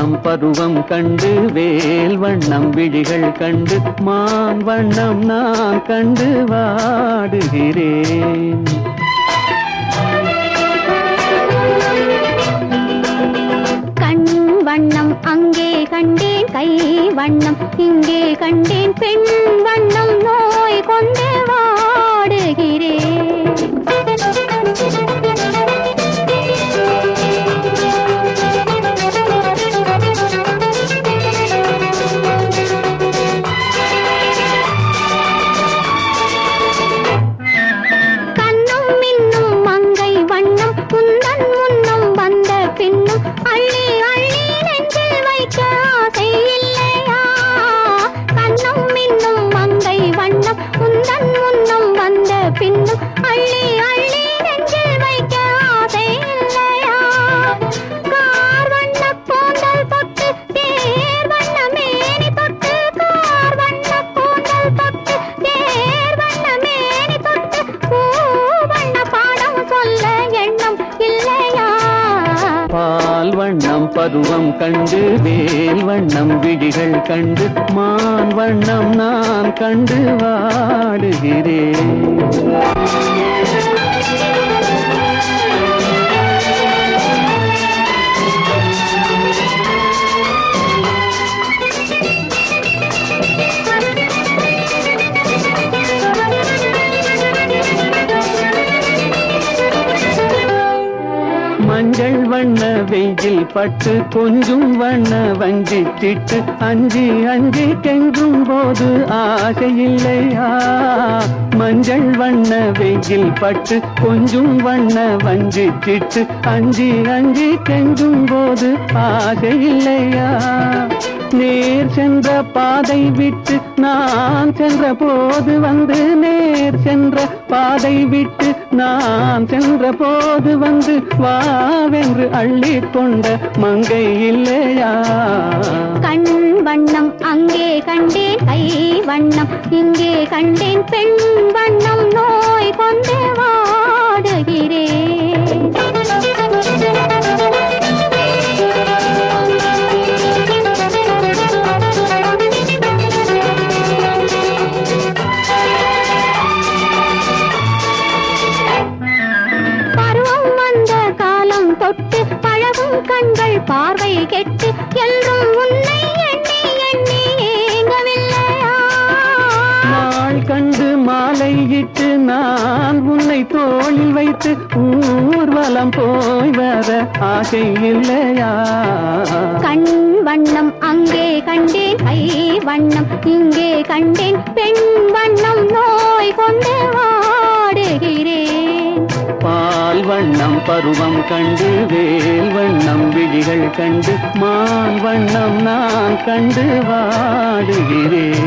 வண்ணம் பருவம் கண்டு வேல் வண்ணம் விழிகள் கண்டு மான் வண்ணம் நான் கண்டு வாடுகிறேன். கண் வண்ணம் அங்கே கண்டேன், கை வண்ணம் இங்கே கண்டேன், பெண் வண்ணம் நோய் கொண்டு வாடுகிறேன். வண்ணம் பருவம் கண்டு வேல் வண்ணம் விழிகள் கண்டு மான் வண்ணம் நான் கண்டு வாடுகிறேன். மஞ்சள் வண்ண வெயில் பட்டு கொஞ்சம் வண்ண வஞ்சி திட்டு அஞ்சி அஞ்சி கெஞ்சும் போது ஆசையில்லையா? மஞ்சள் வண்ண வெயில் பட்டு கொஞ்சம் வண்ண வஞ்சி திட்டு அஞ்சி அஞ்சி கெஞ்சும் போது ஆசையில்லையா? நேர் சென்ற பாதை விட்டு நான் சென்ற போது வந்து நேர் சென்ற பாதை விட்டு நான் சென்ற போது வந்து வாவென்று அள்ளி கொண்ட மங்கை இல்லையா? கண் வண்ணம் அங்கே கண்டேன், கை வண்ணம் இங்கே கண்டேன், பெண் வண்ணம் நோய் கொண்டு வாடுகிறேன். தொட்டு பழகும் கண்கள் பார்வை கெட்டு எல்லும் உன்னை எண்ணி எண்ணி ஏங்கவில்லையா? நாள் கண்டு மாலையிட்டு நான் உன்னை தோளில் வைத்து ஊர்வலம் போய் வர ஆசை இல்லையா? கண் வண்ணம் அங்கே கண்டேன், கை வண்ணம் இங்கே கண்டேன், பெண் வண்ணம் நோய் கொண்டு வாடுகிறேன். பால் வண்ணம் பருவம் கண்டு வேல் வண்ணம் விழிகள் கண்டு மான் வண்ணம் நான் கண்டு வாடுகிறேன்.